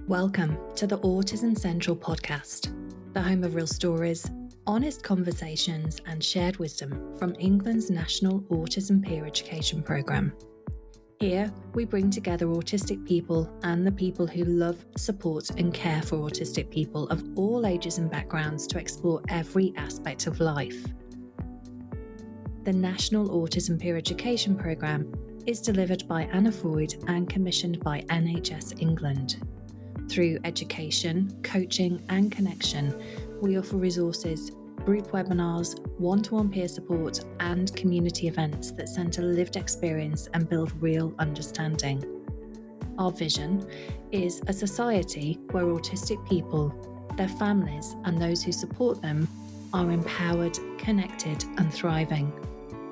Welcome to the Autism Central podcast, the home of real stories, honest conversations and shared wisdom from England's National Autism Peer Education Programme. Here, we bring together autistic people and the people who love, support and care for autistic people of all ages and backgrounds to explore every aspect of life. The National Autism Peer Education Programme is delivered by Anna Freud and commissioned by NHS England. Through education, coaching and connection, we offer resources, group webinars, one-to-one peer support and community events that centre lived experience and build real understanding. Our vision is a society where autistic people, their families and those who support them are empowered, connected and thriving.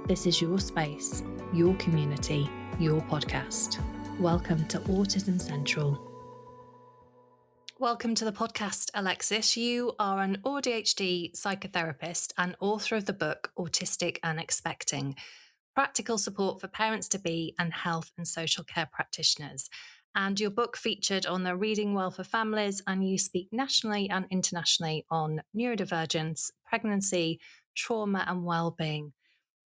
This is your space, your community, your podcast. Welcome to Autism Central. Welcome to the podcast, Alexis. You are an AuDHD psychotherapist and author of the book Autistic and Expecting, Practical Support for Parents-to-be and Health and Social Care Practitioners. And your book featured on the Reading Well for Families, and you speak nationally and internationally on neurodivergence, pregnancy, trauma and well-being.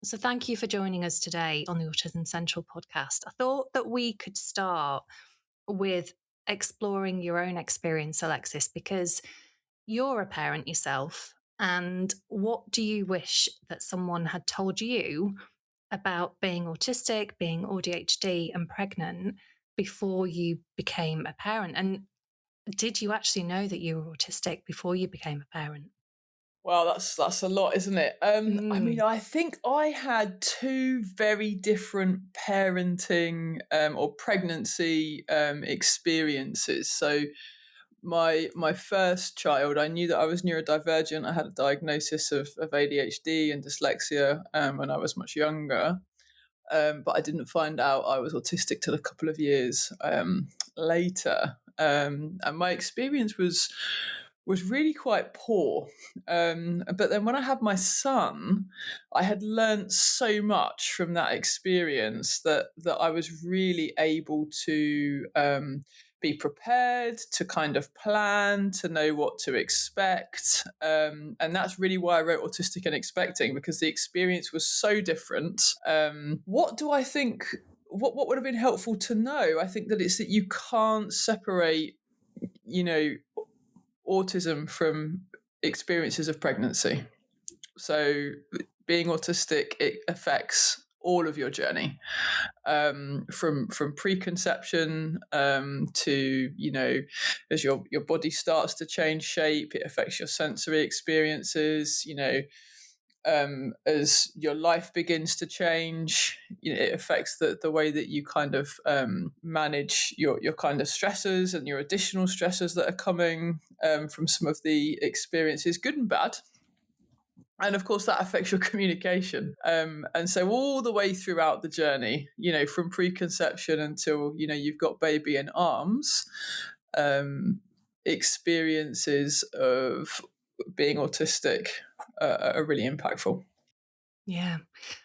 So thank you for joining us today on the Autism Central podcast. I thought that we could start with exploring your own experience, Alexis, because you're a parent yourself. And what do you wish that someone had told you about being autistic, being AuDHD and pregnant before you became a parent? And did you actually know that you were autistic before you became a parent? Well, that's a lot, isn't it? I mean, I think I had two very different parenting or pregnancy experiences. So my first child, I knew that I was neurodivergent. I had a diagnosis of ADHD and dyslexia when I was much younger. But I didn't find out I was autistic till a couple of years later. And my experience was really quite poor. But then when I had my son, I had learnt so much from that experience that I was really able to be prepared, to kind of plan, to know what to expect. And that's really why I wrote Autistic and Expecting, because the experience was so different. What do I think? What would have been helpful to know? I think that it's that you can't separate, autism from experiences of pregnancy. So being autistic, it affects all of your journey, from preconception to, as your body starts to change shape, it affects your sensory experiences, as your life begins to change, it affects the way that you kind of manage your kind of stressors and your additional stressors that are coming from some of the experiences, good and bad. And of course, that affects your communication. And so all the way throughout the journey, from preconception until, you've got baby in arms, experiences of being autistic are really impactful. Yeah.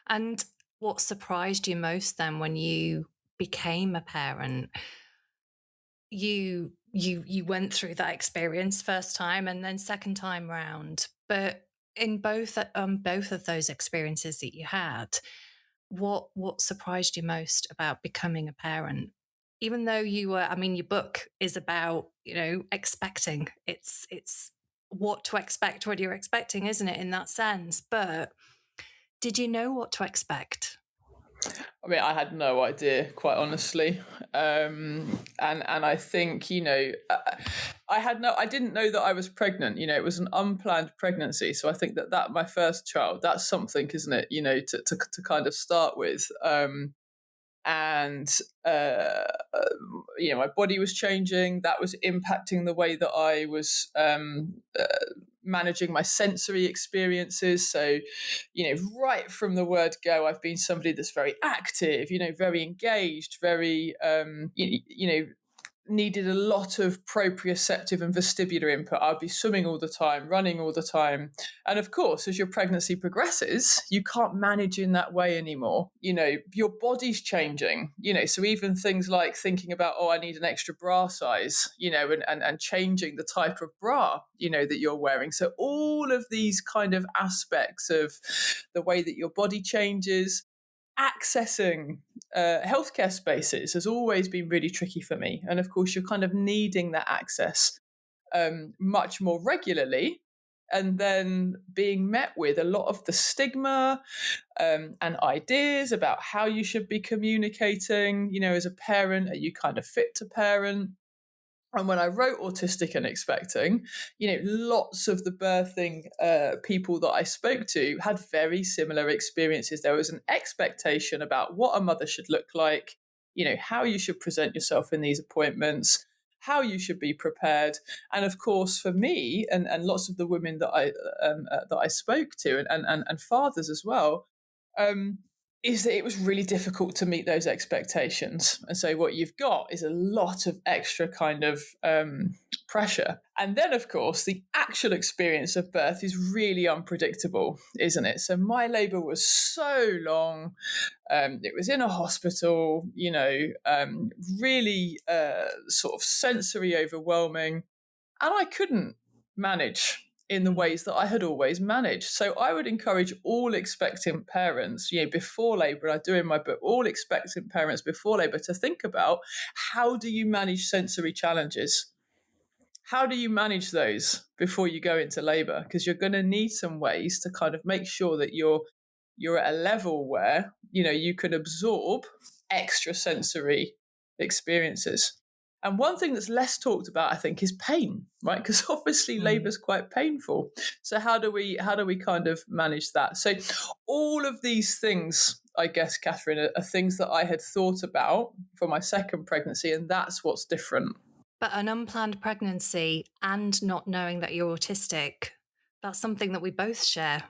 And what surprised you most then when you became a parent? You went through that experience first time and then second time round, but in both of those experiences that you had, what surprised you most about becoming a parent? Even though your book is about, expecting. It's what to expect when you're expecting, isn't it, in that sense? But did you know what to expect? I mean, I had no idea, quite honestly. And I think, I didn't know that I was pregnant. It was an unplanned pregnancy. So I think that my first child, that's something, isn't it, to kind of start with. And my body was changing. That was impacting the way that I was managing my sensory experiences. So, right from the word go, I've been somebody that's very active, very engaged, very, needed a lot of proprioceptive and vestibular input. I'd be swimming all the time, running all the time. And of course, as your pregnancy progresses, you can't manage in that way anymore. Your body's changing, so even things like thinking about, oh, I need an extra bra size, and changing the type of bra, that you're wearing. So all of these kind of aspects of the way that your body changes, accessing healthcare spaces has always been really tricky for me. And of course, you're kind of needing that access much more regularly, and then being met with a lot of the stigma and ideas about how you should be communicating, as a parent. Are you kind of fit to parent? And when I wrote Autistic and Expecting, lots of the birthing people that I spoke to had very similar experiences. There was an expectation about what a mother should look like, how you should present yourself in these appointments, how you should be prepared. And of course, for me and lots of the women that I spoke to, and fathers as well, is that it was really difficult to meet those expectations. And so what you've got is a lot of extra kind of pressure. And then, of course, the actual experience of birth is really unpredictable, isn't it? So my labour was so long. It was in a hospital, really sort of sensory overwhelming. And I couldn't manage in the ways that I had always managed. So I would encourage all expectant parents, before labour, I do in my book, all expectant parents before labour to think about, how do you manage sensory challenges? How do you manage those before you go into labour? Because you're going to need some ways to kind of make sure that you're at a level where, you can absorb extra sensory experiences. And one thing that's less talked about, I think, is pain, right? Because obviously labour is quite painful. So how do we kind of manage that? So all of these things, I guess, Catherine, are things that I had thought about for my second pregnancy, and that's what's different. But an unplanned pregnancy and not knowing that you're autistic, that's something that we both share.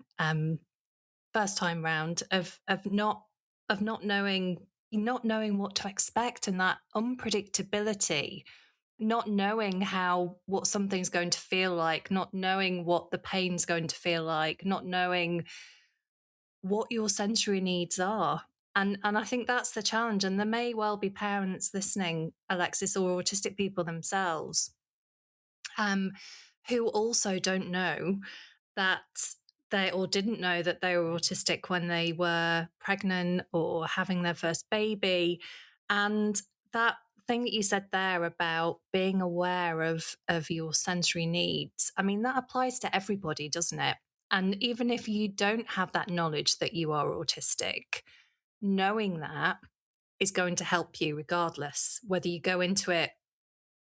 First time round of not knowing what to expect, and that unpredictability, not knowing what something's going to feel like, not knowing what the pain's going to feel like, not knowing what your sensory needs are. And I think that's the challenge. And there may well be parents listening, Alexis, or autistic people themselves, who also don't know that didn't know that they were autistic when they were pregnant or having their first baby. And that thing that you said there about being aware of your sensory needs, I mean, that applies to everybody, doesn't it? And even if you don't have that knowledge that you are autistic, knowing that is going to help you regardless, whether you go into it,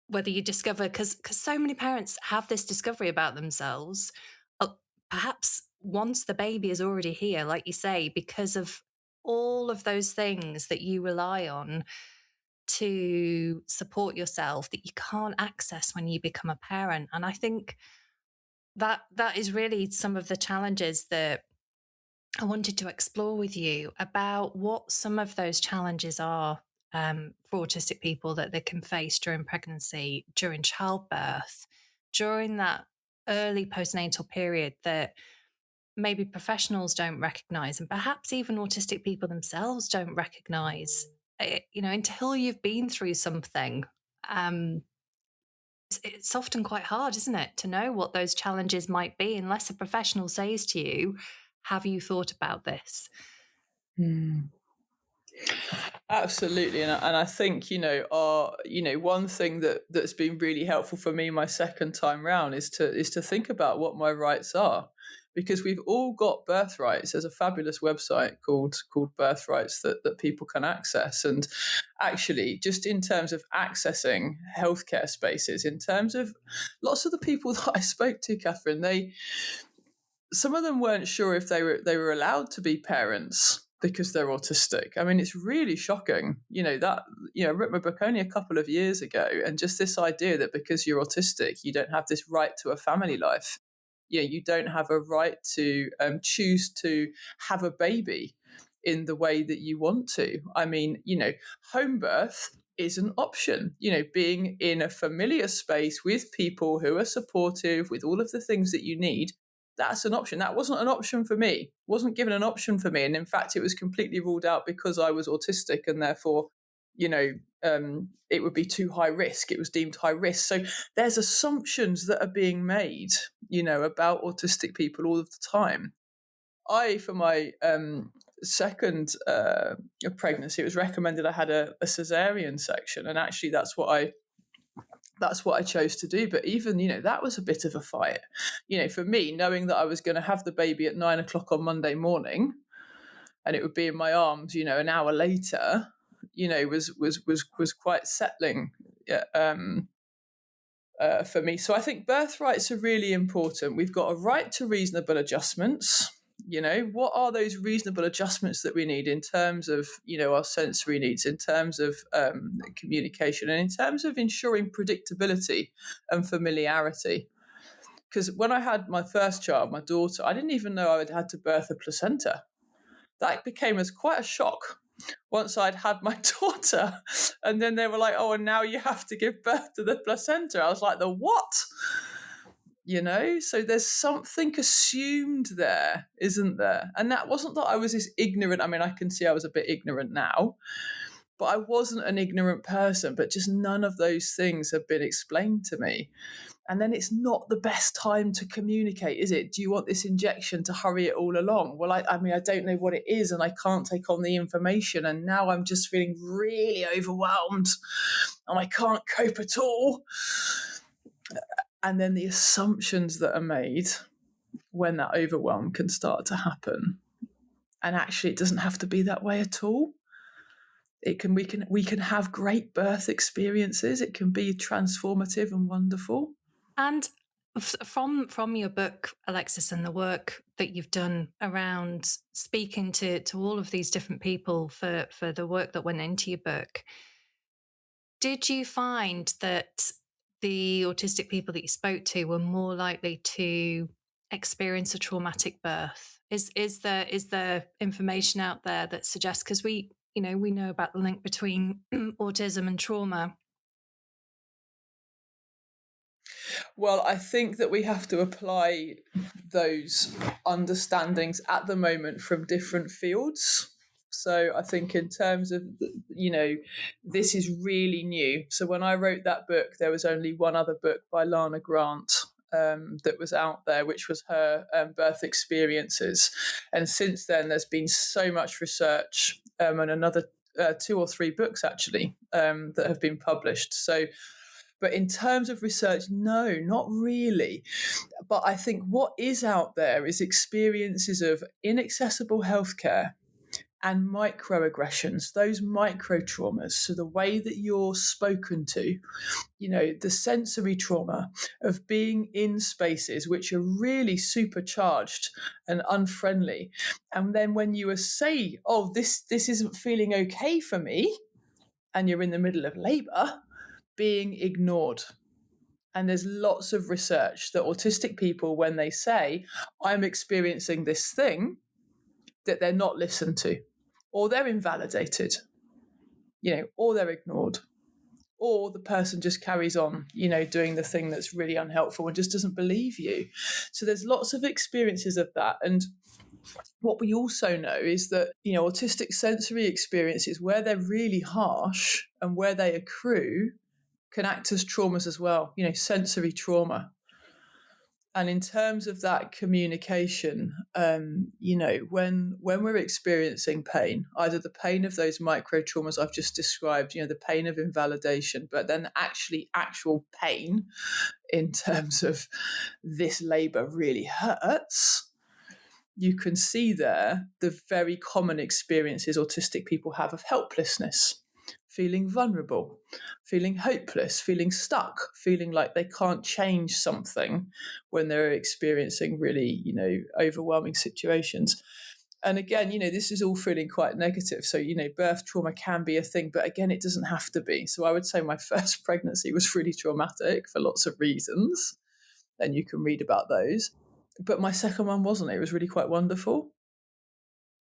whether you discover, because so many parents have this discovery about themselves, perhaps once the baby is already here, like you say, because of all of those things that you rely on to support yourself that you can't access when you become a parent. And I think that is really some of the challenges that I wanted to explore with you, about what some of those challenges are for autistic people that they can face during pregnancy, during childbirth, during that early postnatal period that maybe professionals don't recognize, and perhaps even autistic people themselves don't recognize. Until you've been through something, it's often quite hard, isn't it, to know what those challenges might be unless a professional says to you, have you thought about this? Absolutely, and I think one thing that's been really helpful for me my second time round is to think about what my rights are, because we've all got birthrights. There's a fabulous website called Birthrights that people can access, and actually, just in terms of accessing healthcare spaces, in terms of lots of the people that I spoke to, Catherine, some of them weren't sure if they were allowed to be parents because they're autistic. I mean, it's really shocking. I wrote my book only a couple of years ago, and just this idea that because you're autistic, you don't have this right to a family life. You don't have a right to choose to have a baby in the way that you want to. I mean, home birth is an option. Being in a familiar space with people who are supportive, with all of the things that you need, that's an option. That wasn't an option for me, wasn't given an option for me. And in fact, it was completely ruled out because I was autistic, and therefore, it would be too high risk. It was deemed high risk. So there's assumptions that are being made, about autistic people all of the time. For my second pregnancy, it was recommended I had a cesarean section, and actually that's what I chose to do. But even, that was a bit of a fight. For me, knowing that I was going to have the baby at 9:00 on Monday morning, and it would be in my arms, an hour later, was quite settling for me. So I think birth rights are really important. We've got a right to reasonable adjustments. What are those reasonable adjustments that we need in terms of, our sensory needs, in terms of communication, and in terms of ensuring predictability and familiarity? Because when I had my first child, my daughter, I didn't even know I had had to birth a placenta. That became as quite a shock once I'd had my daughter. And then they were like, oh, and now you have to give birth to the placenta. I was like, the what? So there's something assumed there, isn't there? And that wasn't that I was this ignorant. I mean, I can see I was a bit ignorant now, but I wasn't an ignorant person, but just none of those things have been explained to me. And then it's not the best time to communicate, is it? Do you want this injection to hurry it all along? Well, I don't know what it is, and I can't take on the information. And now I'm just feeling really overwhelmed and I can't cope at all. And then the assumptions that are made when that overwhelm can start to happen. And actually, it doesn't have to be that way at all. We can have great birth experiences. It can be transformative and wonderful. And from your book, Alexis, and the work that you've done around speaking to all of these different people for the work that went into your book, did you find that the autistic people that you spoke to were more likely to experience a traumatic birth? Is there information out there that suggests, because we know about the link between autism and trauma? Well, I think that we have to apply those understandings at the moment from different fields. So I think in terms of, this is really new. So when I wrote that book, there was only one other book by Lana Grant that was out there, which was her birth experiences. And since then, there's been so much research and another 2 or 3 books, actually, that have been published. But in terms of research, no, not really. But I think what is out there is experiences of inaccessible healthcare and microaggressions, those micro traumas. So the way that you're spoken to, the sensory trauma of being in spaces which are really supercharged and unfriendly. And then when you say, oh, this isn't feeling okay for me, and you're in the middle of labor, being ignored. And there's lots of research that autistic people, when they say, I'm experiencing this thing, that they're not listened to, or they're invalidated, or they're ignored, or the person just carries on, doing the thing that's really unhelpful and just doesn't believe you. So there's lots of experiences of that. And what we also know is that, autistic sensory experiences, where they're really harsh and where they accrue, can act as traumas as well, sensory trauma. And in terms of that communication, when we're experiencing pain, either the pain of those micro traumas I've just described, the pain of invalidation, but then actual pain in terms of this labor really hurts, you can see there the very common experiences autistic people have of helplessness, feeling vulnerable, feeling hopeless, feeling stuck, feeling like they can't change something when they're experiencing really, overwhelming situations. And again, this is all feeling quite negative. So, birth trauma can be a thing, but again, it doesn't have to be. So I would say my first pregnancy was really traumatic for lots of reasons, and you can read about those. But my second one wasn't. It was really quite wonderful.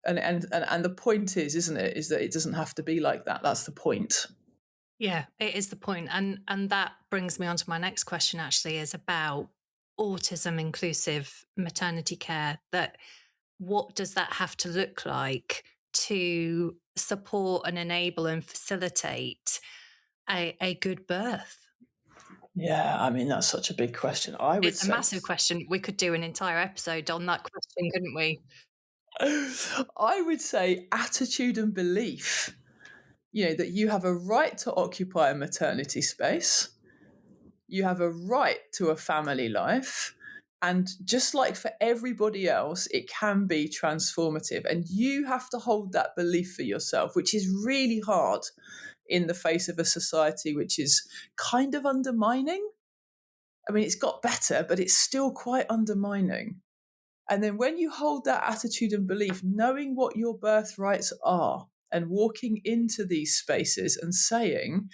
And the point is, isn't it, is that it doesn't have to be like that. That's the point. Yeah, it is the point. And that brings me on to my next question, actually, is about autism inclusive maternity care. That what does that have to look like to support and enable and facilitate a good birth? Yeah, I mean, that's such a big question. I would It's a say, massive question. We could do an entire episode on that question, couldn't we? I would say attitude and belief, that you have a right to occupy a maternity space, you have a right to a family life. And just like for everybody else, it can be transformative. And you have to hold that belief for yourself, which is really hard in the face of a society which is kind of undermining. I mean, it's got better, but it's still quite undermining. And then when you hold that attitude and belief, knowing what your birthrights are and walking into these spaces and saying,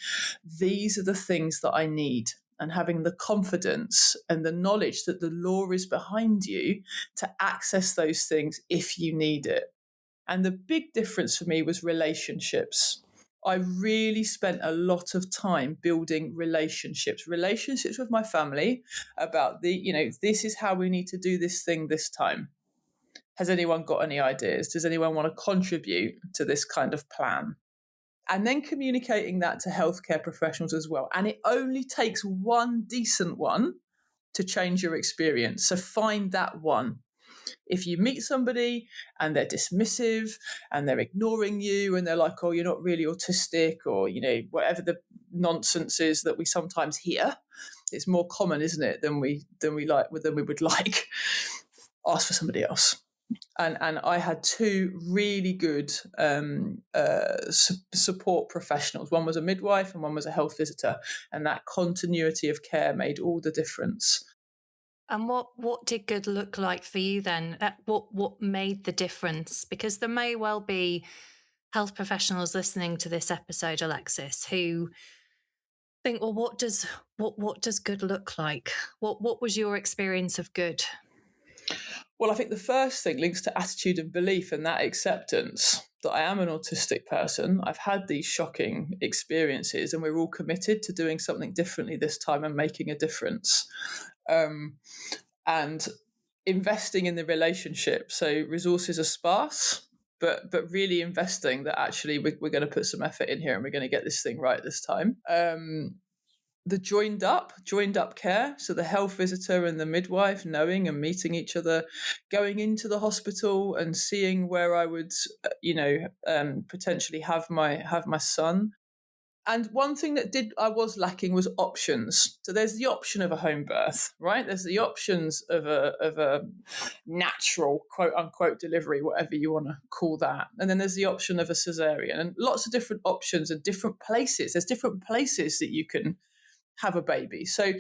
these are the things that I need, and having the confidence and the knowledge that the law is behind you to access those things if you need it. And the big difference for me was relationships. I really spent a lot of time building relationships with my family about this is how we need to do this thing this time. Has anyone got any ideas? Does anyone want to contribute to this kind of plan? And then communicating that to healthcare professionals as well. And it only takes one decent one to change your experience. So find that one. If you meet somebody and they're dismissive and they're ignoring you and they're like, oh, you're not really autistic, or, whatever the nonsense is that we sometimes hear, it's more common, isn't it, than we would like. Ask for somebody else. And I had two really good support professionals. One was a midwife and one was a health visitor. And that continuity of care made all the difference. And what did good look like for you then? What made the difference? Because there may well be health professionals listening to this episode, Alexis, who think, well, what does good look like? What was your experience of good? Well, I think the first thing links to attitude and belief, and that acceptance that I am an autistic person. I've had these shocking experiences, and we're all committed to doing something differently this time and making a difference. And investing in the relationship. So resources are sparse, but really investing that actually we're going to put some effort in here and we're going to get this thing right this time. The joined up care, so the health visitor and the midwife knowing and meeting each other, going into the hospital and seeing where I would potentially have my son. And one thing that I was lacking was options. So there's the option of a home birth, right? There's the options of a natural quote unquote delivery, whatever you want to call that. And then there's the option of a cesarean, and lots of different options and different places. There's different places that you can have a baby. So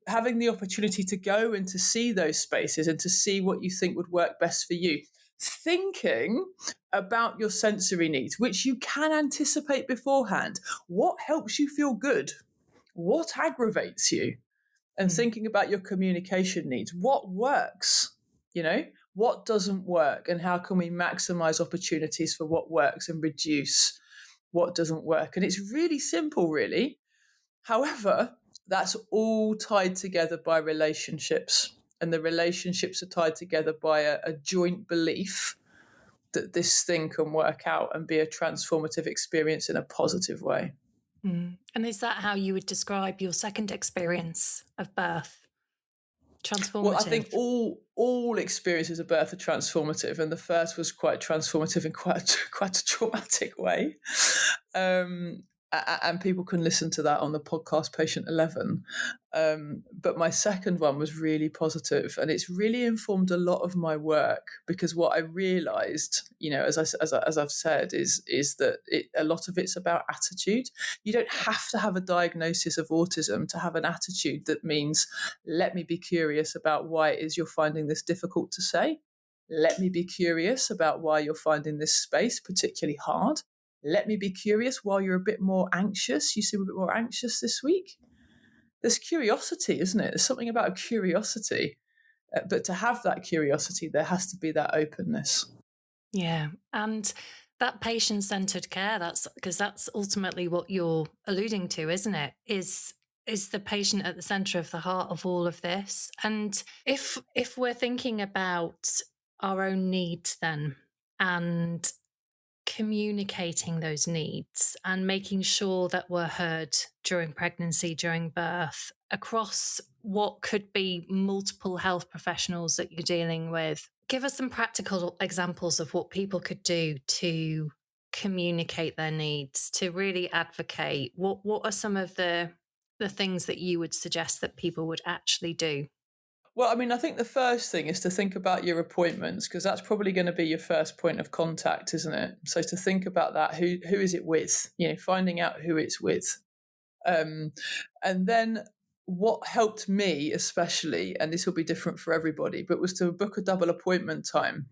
having the opportunity to go and to see those spaces and to see what you think would work best for you. Thinking about your sensory needs, which you can anticipate beforehand. What helps you feel good? What aggravates you? And thinking about your communication needs. What works? What doesn't work? And how can we maximize opportunities for what works and reduce what doesn't work? And it's really simple, really. However, that's all tied together by relationships. And the relationships are tied together by a joint belief that this thing can work out and be a transformative experience in a positive way. And is that how you would describe your second experience of birth? Transformative? Well, I think all experiences of birth are transformative, and the first was quite transformative in quite a traumatic way. And people can listen to that on the podcast Patient 11. But my second one was really positive, and it's really informed a lot of my work, because what I realised, as I've said, is that a lot of it's about attitude. You don't have to have a diagnosis of autism to have an attitude that means, let me be curious about why it is you're finding this difficult to say. Let me be curious about why you're finding this space particularly hard. Let me be curious while you're a bit more anxious. You seem a bit more anxious this week. There's curiosity, isn't it? There's something about curiosity. But to have that curiosity, there has to be that openness. Yeah. And That patient-centered care, that's because that's ultimately what you're alluding to, isn't it? Is the patient at the center of the heart of all of this? And if we're thinking about our own needs then, and communicating those needs and making sure that we're heard during pregnancy, during birth, across what could be multiple health professionals that you're dealing with. Give us some practical examples of what people could do to communicate their needs, to really advocate. What are some of the things that you would suggest that people would actually do? Well, I mean, I think the first thing is to think about your appointments, because that's probably going to be your first point of contact, isn't it? So to think about that, who is it with? Finding out who it's with. And then what helped me especially, and this will be different for everybody, but was to book a double appointment time.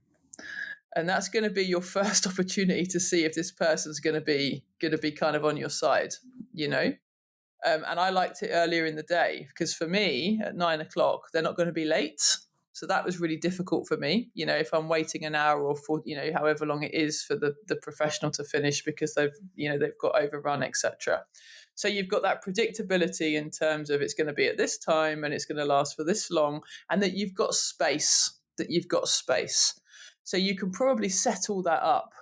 And that's going to be your first opportunity to see if this person's going to be kind of on your side, you know. And I liked it earlier in the day because for me at 9 o'clock, they're not going to be late. So that was really difficult for me. If I'm waiting an hour or however long it is for the professional to finish because they've got overrun, etc. So you've got that predictability in terms of it's going to be at this time and it's going to last for this long, and that you've got space. So you can probably set all that up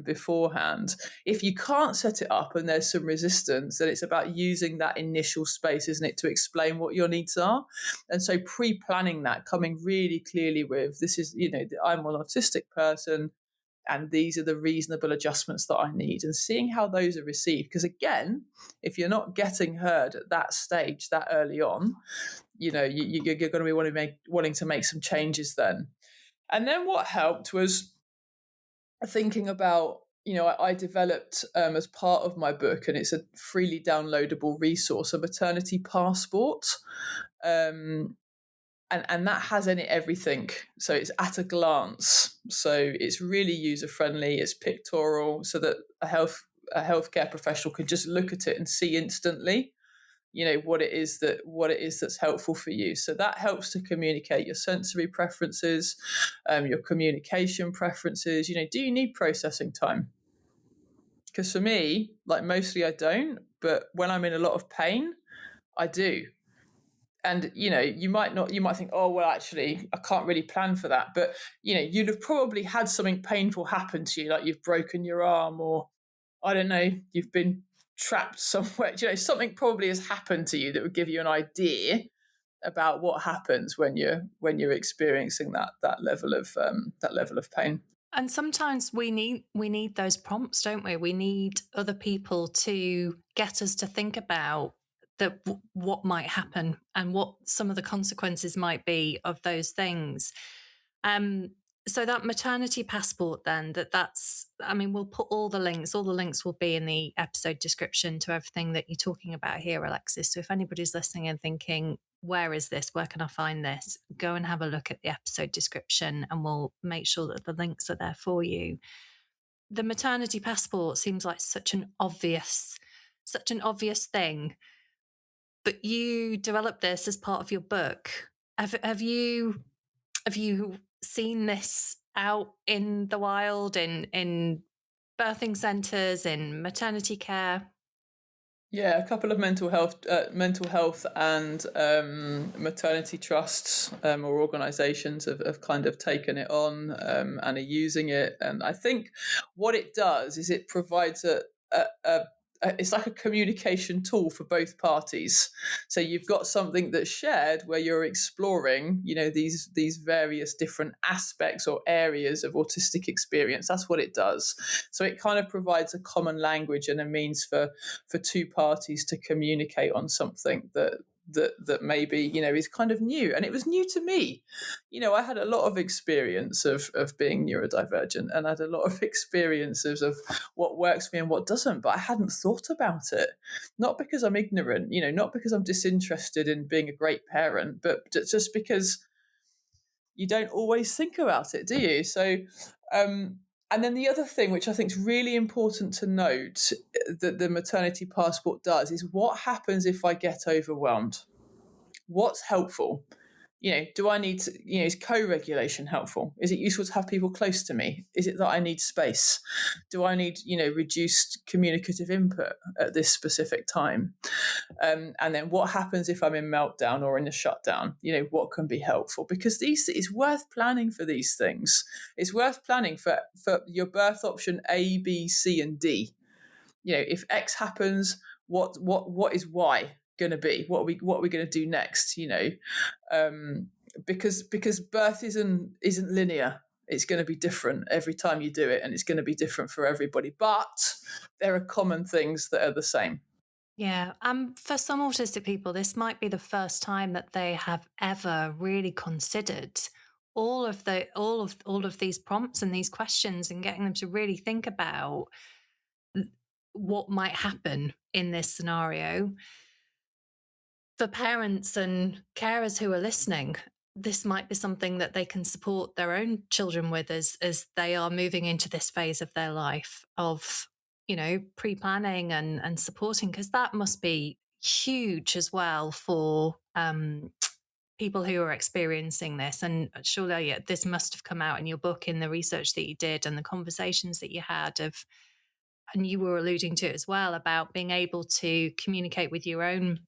beforehand. If you can't set it up and there's some resistance, then it's about using that initial space, isn't it, to explain what your needs are. And so pre-planning that, coming really clearly with, this is, I'm an autistic person and these are the reasonable adjustments that I need, and seeing how those are received. Because again, if you're not getting heard at that stage, that early on, you're going to be wanting to make some changes then. And then what helped was thinking about, I developed as part of my book, and it's a freely downloadable resource, a maternity passport. And that has in it everything. So it's at a glance. So it's really user friendly. It's pictorial, so that a healthcare professional can just look at it and see instantly, what it is that's helpful for you. So that helps to communicate your sensory preferences, your communication preferences. Do you need processing time? Because for me, like mostly I don't, but when I'm in a lot of pain, I do. And you might think, oh well, actually I can't really plan for that, but you'd have probably had something painful happen to you, like you've broken your arm, or I don't know, you've been trapped somewhere. Something probably has happened to you that would give you an idea about what happens when you're experiencing that level of pain. And sometimes we need those prompts, don't we? We need other people to get us to think about what might happen and what some of the consequences might be of those things. So that maternity passport, then, we'll put all the links will be in the episode description to everything that you're talking about here, Alexis. So if anybody's listening and thinking, where is this? Where can I find this? Go and have a look at the episode description and we'll make sure that the links are there for you. The maternity passport seems like such an obvious thing, but you developed this as part of your book. Have you seen this out in the wild, in birthing centres, in maternity care? Yeah, a couple of mental health and maternity trusts or organisations have kind of taken it on and are using it. And I think what it does is it provides it's like a communication tool for both parties. So you've got something that's shared where you're exploring, these various different aspects or areas of autistic experience. That's what it does. So it kind of provides a common language and a means for two parties to communicate on something that maybe is kind of new. And it was new to me. I had a lot of experience of being neurodivergent, and I had a lot of experiences of what works for me and what doesn't, but I hadn't thought about it. Not because I'm ignorant, not because I'm disinterested in being a great parent, but just because you don't always think about it, do you? So and then the other thing, which I think is really important to note, that the maternity passport does, is what happens if I get overwhelmed? What's helpful? Do I need to, is co-regulation helpful? Is it useful to have people close to me? Is it that I need space? Do I need, reduced communicative input at this specific time? And then what happens if I'm in meltdown or in a shutdown? What can be helpful? Because it's worth planning for these things. It's worth planning for your birth option A, B, C, and D. If X happens, what is Y going to be? What are we going to do next? Because birth isn't linear. It's going to be different every time you do it, and it's going to be different for everybody. But there are common ththings that are the same. Yeah, for some autistic people, this might be the first time that they have ever really considered all of these prompts and these questions, and getting them to really think about what might happen in this scenario. For parents and carers who are listening, this might be something that they can support their own children with as they are moving into this phase of their life of, pre-planning and supporting, because that must be huge as well for people who are experiencing this. And surely this must have come out in your book, in the research that you did and the conversations that you had and you were alluding to it as well, about being able to communicate with your own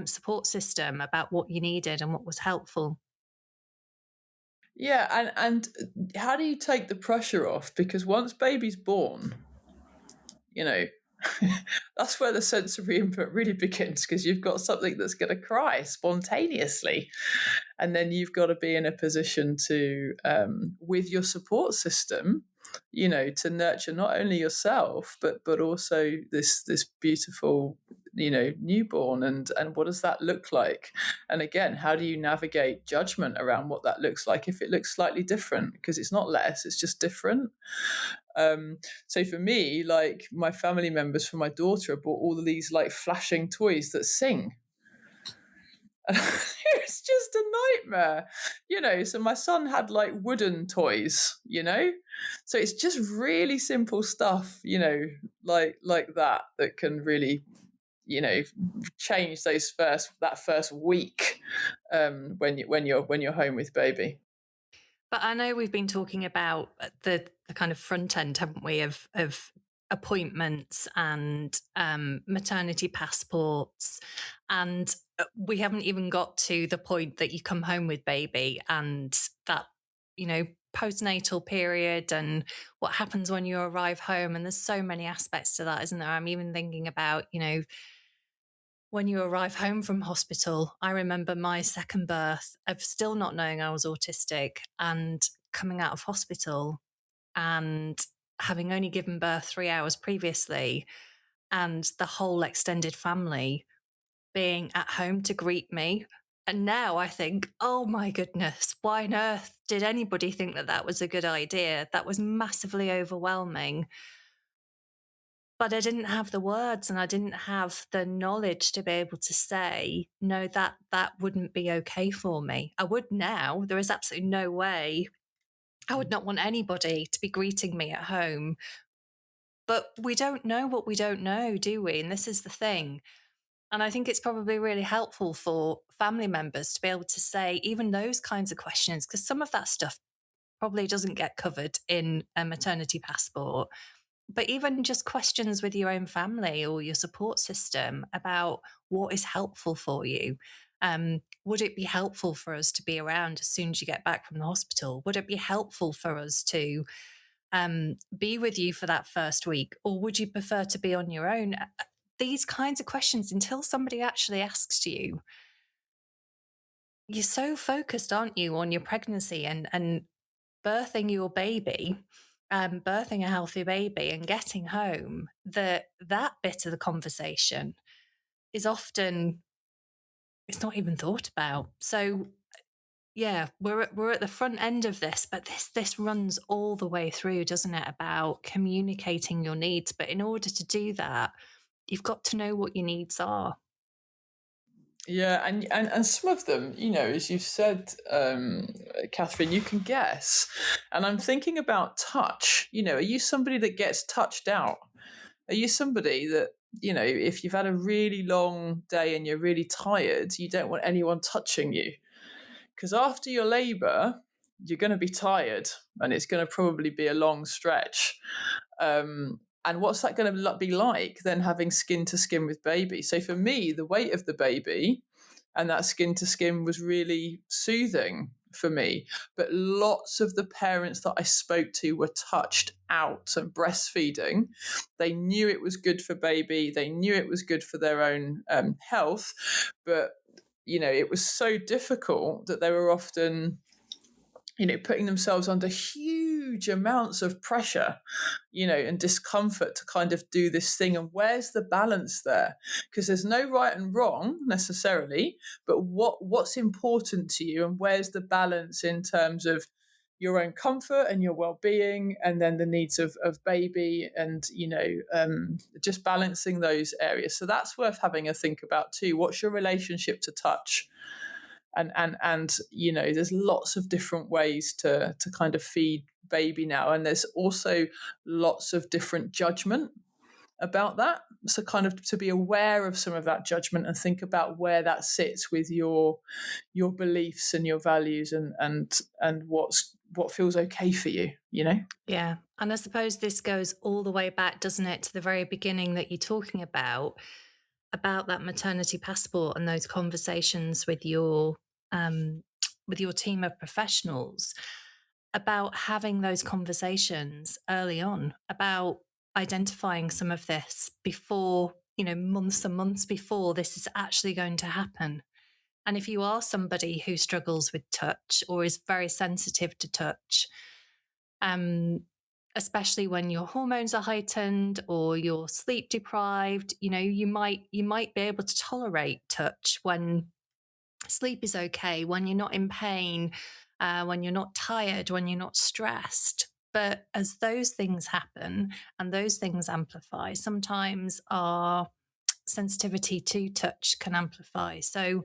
support system about what you needed and what was helpful. Yeah, and how do you take the pressure off? Because once baby's born, that's where the sensory input really begins, because you've got something that's going to cry spontaneously. And then you've got to be in a position to, with your support system, to nurture not only yourself, but also this beautiful, newborn. And what does that look like? And again, how do you navigate judgment around what that looks like if it looks slightly different? Because it's not less, it's just different. So for me, like, my family members for my daughter bought all of these like flashing toys that sing. It's just a nightmare, so my son had like wooden toys, so it's just really simple stuff, like that can really, change that first week, when you're home with baby. But I know we've been talking about the kind of front end, haven't we, of appointments and maternity passports, and we haven't even got to the point that you come home with baby and that, postnatal period and what happens when you arrive home. And there's so many aspects to that, isn't there? I'm even thinking about, when you arrive home from hospital. I remember my second birth of still not knowing I was autistic and coming out of hospital and having only given birth 3 hours previously, and the whole extended family being at home to greet me. And now I think, oh my goodness, why on earth did anybody think that that was a good idea? That was massively overwhelming. But I didn't have the words and I didn't have the knowledge to be able to say, no, that wouldn't be okay for me. I would now. There is absolutely no way. I would not want anybody to be greeting me at home. But we don't know what we don't know, do we? And this is the thing. And I think it's probably really helpful for family members to be able to say even those kinds of questions, because some of that stuff probably doesn't get covered in a maternity passport. But even just questions with your own family or your support system about what is helpful for you. Would it be helpful for us to be around as soon as you get back from the hospital? Would it be helpful for us to be with you for that first week? Or would you prefer to be on your own? These kinds of questions, until somebody actually asks you, you're so focused, aren't you, on your pregnancy and birthing your baby, birthing a healthy baby and getting home, that bit of the conversation is often, it's not even thought about. So yeah, we're at the front end of this, but this runs all the way through, doesn't it, about communicating your needs. But in order to do that, you've got to know what your needs are. Yeah, and some of them, as you've said, Catherine, you can guess. And I'm thinking about touch. Are you somebody that gets touched out? Are you somebody that, if you've had a really long day and you're really tired, you don't want anyone touching you? because after your labour, you're going to be tired and it's going to probably be a long stretch. And what's that going to be like then having skin to skin with baby? So for me, the weight of the baby and that skin to skin was really soothing for me. But lots of the parents that I spoke to were touched out and breastfeeding. They knew it was good for baby. They knew it was good for their own health. But, it was so difficult that they were often putting themselves under huge amounts of pressure, and discomfort to kind of do this thing. And where's the balance there? Because there's no right and wrong necessarily, but what's important to you, and where's the balance in terms of your own comfort and your well-being, and then the needs of baby, and just balancing those areas. So that's worth having a think about too. What's your relationship to touch? And there's lots of different ways to kind of feed baby now, and there's also lots of different judgment about that. So kind of to be aware of some of that judgment and think about where that sits with your beliefs and your values, and what feels okay for you. Yeah. And I suppose this goes all the way back, doesn't it, to the very beginning that you're talking about that maternity passport and those conversations with your team of professionals, about having those conversations early on, about identifying some of this before, months and months before this is actually going to happen. And if you are somebody who struggles with touch or is very sensitive to touch, especially when your hormones are heightened or you're sleep deprived, you might be able to tolerate touch when sleep is okay, when you're not in pain, when you're not tired, when you're not stressed. But as those things happen and those things amplify, sometimes our sensitivity to touch can amplify. So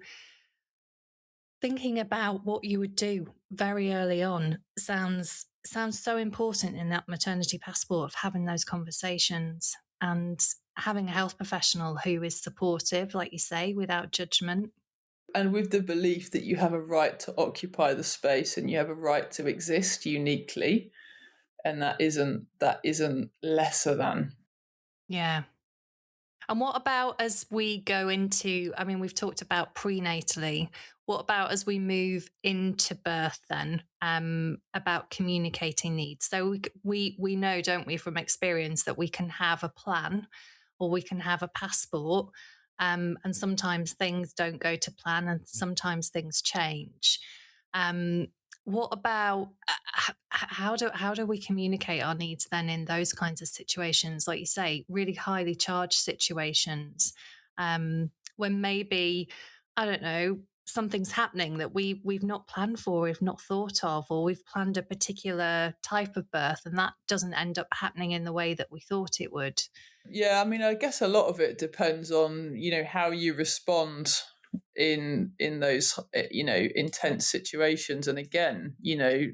thinking about what you would do very early on sounds so important in that maternity passport, of having those conversations and having a health professional who is supportive, like you say, without judgment. And with the belief that you have a right to occupy the space and you have a right to exist uniquely, and that isn't lesser than. Yeah. And what about as we go into, we've talked about prenatally. What about as we move into birth then, about communicating needs? So we know, don't we, from experience, that we can have a plan or we can have a passport, and sometimes things don't go to plan and sometimes things change. What about how do we communicate our needs then in those kinds of situations, like you say, really highly charged situations, when maybe, I don't know, something's happening that we've not planned for, we've not thought of, or we've planned a particular type of birth and that doesn't end up happening in the way that we thought it would. Yeah, I guess a lot of it depends on how you respond in those intense situations. And again,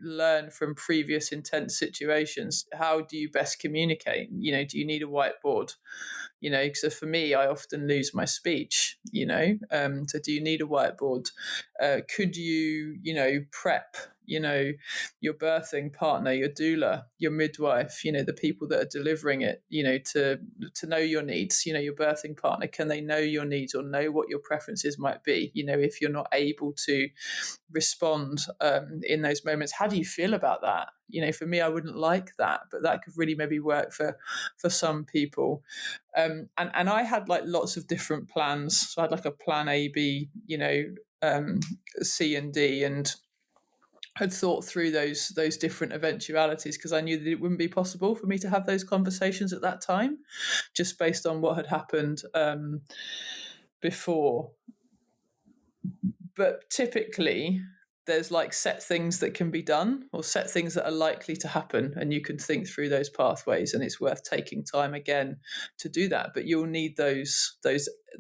learn from previous intense situations. How do you best communicate? Do you need a whiteboard? Because for me, I often lose my speech. So do you need a whiteboard? Could you prep your birthing partner, your doula, your midwife, the people that are delivering it, to know your needs. Your birthing partner, can they know your needs or know what your preferences might be? If you're not able to respond in those moments, how do you feel about that? For me, I wouldn't like that, but that could really maybe work for some people. And I had like lots of different plans. So I had like a plan A, B, C and D, and had thought through those different eventualities, because I knew that it wouldn't be possible for me to have those conversations at that time, just based on what had happened before. But typically, there's like set things that can be done or set things that are likely to happen, and you can think through those pathways, and it's worth taking time again to do that. But you'll need those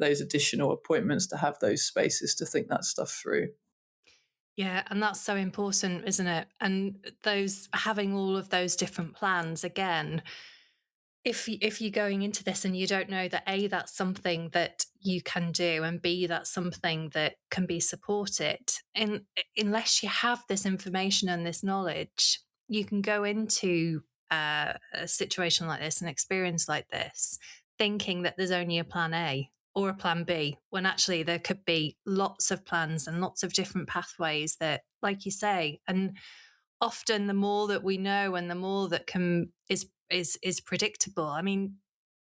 additional appointments to have those spaces to think that stuff through. Yeah, and that's so important, isn't it? And those, having all of those different plans again, if you're going into this and you don't know that A, that's something that you can do, and B, that's something that can be supported, and unless you have this information and this knowledge, you can go into a situation like this, an experience like this, thinking that there's only a plan A or a plan B, when actually there could be lots of plans and lots of different pathways that, like you say, and often the more that we know and the more that is predictable. I mean,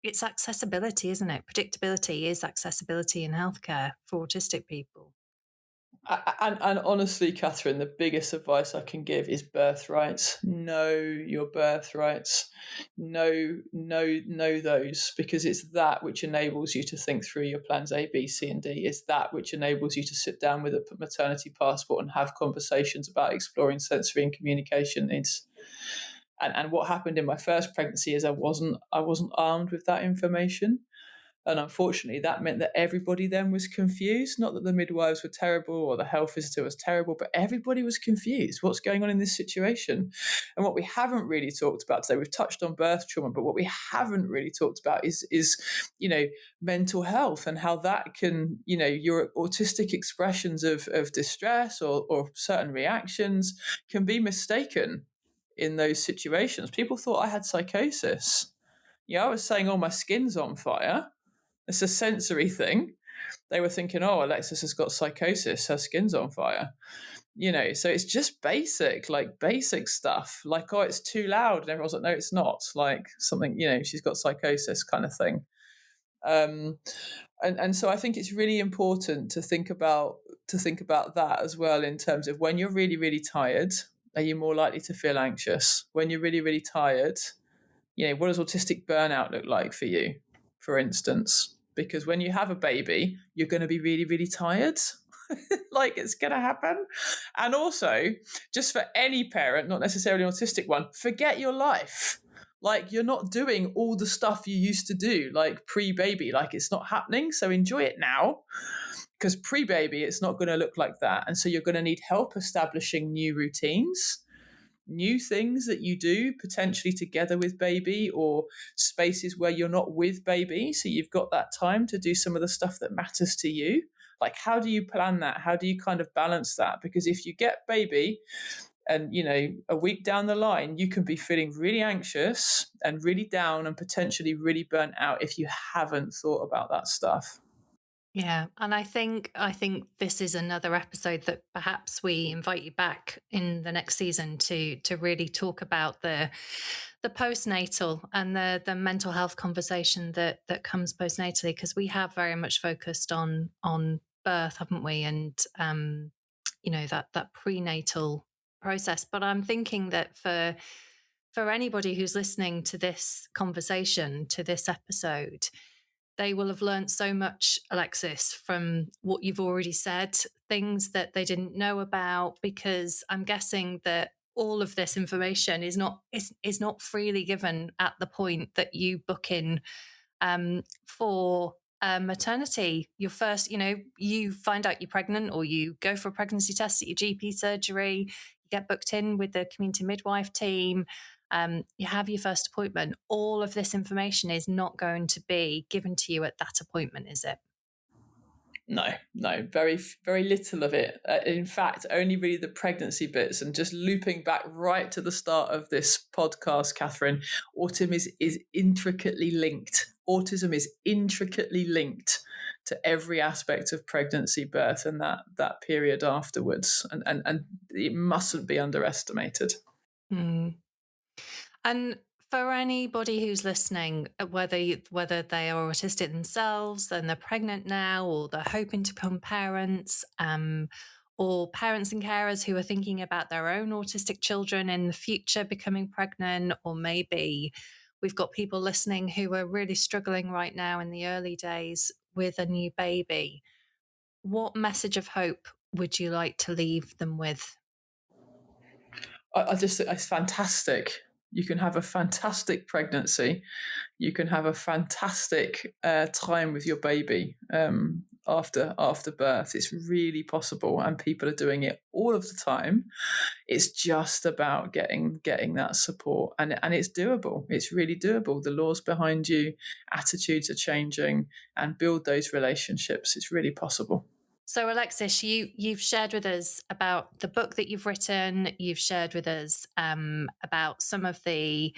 it's accessibility, isn't it? Predictability is accessibility in healthcare for autistic people. And honestly, Catherine, the biggest advice I can give is birthrights. Know your birthrights. Know those, because it's that which enables you to think through your plans A, B, C, and D. It's that which enables you to sit down with a maternity passport and have conversations about exploring sensory and communication needs. And what happened in my first pregnancy is I wasn't armed with that information. And unfortunately, that meant that everybody then was confused. Not that the midwives were terrible or the health visitor was terrible, but everybody was confused. What's going on in this situation? And what we haven't really talked about today, we've touched on birth trauma, but what we haven't really talked about is mental health and how that can, your autistic expressions of distress or certain reactions can be mistaken in those situations. People thought I had psychosis. I was saying, oh, my skin's on fire. It's a sensory thing. They were thinking, oh, Alexis has got psychosis, her skin's on fire. So it's just basic stuff. Like, oh, it's too loud. And everyone's like, no, it's not. Like something, she's got psychosis kind of thing. And so I think it's really important to think about that as well, in terms of when you're really, really tired, are you more likely to feel anxious? When you're really, really tired, what does autistic burnout look like for you, for instance? Because when you have a baby, you're going to be really, really tired. Like, it's going to happen. And also, just for any parent, not necessarily an autistic one, forget your life. Like, you're not doing all the stuff you used to do, like pre-baby. Like, it's not happening. So enjoy it now. Because pre-baby, it's not going to look like that. And so you're going to need help establishing new routines, new things that you do potentially together with baby, or spaces where you're not with baby, so you've got that time to do some of the stuff that matters to you. Like, how do you plan that? How do you kind of balance that? Because if you get baby and a week down the line, you can be feeling really anxious and really down and potentially really burnt out if you haven't thought about that stuff. Yeah, and I think this is another episode that perhaps we invite you back in the next season to really talk about the postnatal and the mental health conversation that comes postnatally, because we have very much focused on birth, haven't we? And that prenatal process. But I'm thinking that for anybody who's listening to this conversation, to this episode, they will have learned so much, Alexis, from what you've already said, things that they didn't know about, because I'm guessing that all of this information is not freely given at the point that you book in for maternity. Your first, you find out you're pregnant, or you go for a pregnancy test at your GP surgery, you get booked in with the community midwife team. You have your first appointment. All of this information is not going to be given to you at that appointment, is it? No, very, very little of it. In fact, only really the pregnancy bits. And just looping back right to the start of this podcast, Catherine, autism is intricately linked. Autism is intricately linked to every aspect of pregnancy, birth, and that period afterwards. And it mustn't be underestimated. Mm. And for anybody who's listening, whether they are autistic themselves and they're pregnant now, or they're hoping to become parents, or parents and carers who are thinking about their own autistic children in the future becoming pregnant, or maybe we've got people listening who are really struggling right now in the early days with a new baby, what message of hope would you like to leave them with? I just think it's fantastic. You can have a fantastic pregnancy. You can have a fantastic time with your baby. after birth. It's really possible, and people are doing it all of the time. It's just about getting that support, and it's doable. It's really doable. The laws behind you, attitudes are changing, and build those relationships. It's really possible. So, Alexis, you've shared with us about the book that you've written. You've shared with us about some of the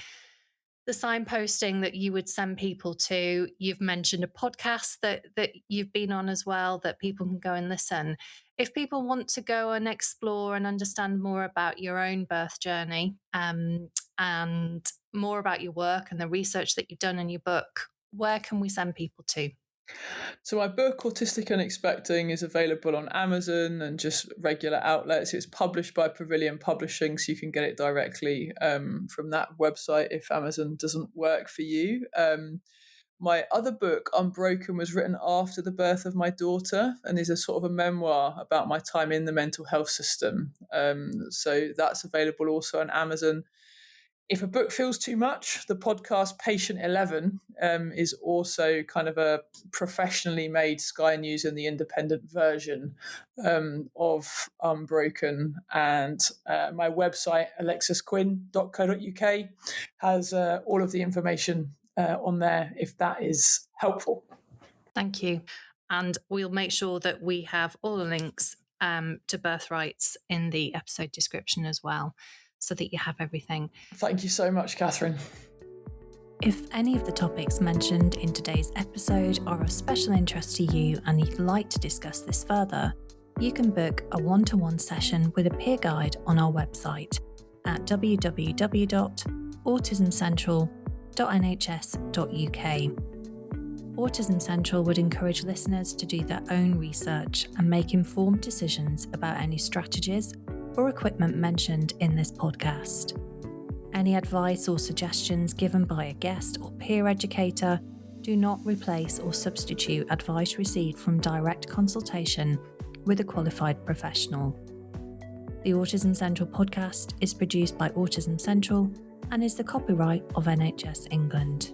signposting that you would send people to. You've mentioned a podcast that you've been on as well that people can go and listen. If people want to go and explore and understand more about your own birth journey and more about your work and the research that you've done in your book, where can we send people to? So my book, Autistic and Expecting, is available on Amazon and just regular outlets. It's published by Pavilion Publishing, so you can get it directly from that website if Amazon doesn't work for you. My other book, Unbroken, was written after the birth of my daughter and is a sort of a memoir about my time in the mental health system. So that's available also on Amazon. If a book feels too much, the podcast Patient 11 is also kind of a professionally made Sky News and the Independent version of Unbroken. And my website, alexisquinn.co.uk, has all of the information on there if that is helpful. Thank you. And we'll make sure that we have all the links to birthrights in the episode description as well, so that you have everything. Thank you so much, Catherine. If any of the topics mentioned in today's episode are of special interest to you and you'd like to discuss this further, you can book a one-to-one session with a peer guide on our website at www.autismcentral.nhs.uk. Autism Central would encourage listeners to do their own research and make informed decisions about any strategies or equipment mentioned in this podcast. Any advice or suggestions given by a guest or peer educator do not replace or substitute advice received from direct consultation with a qualified professional. The Autism Central podcast is produced by Autism Central and is the copyright of NHS England.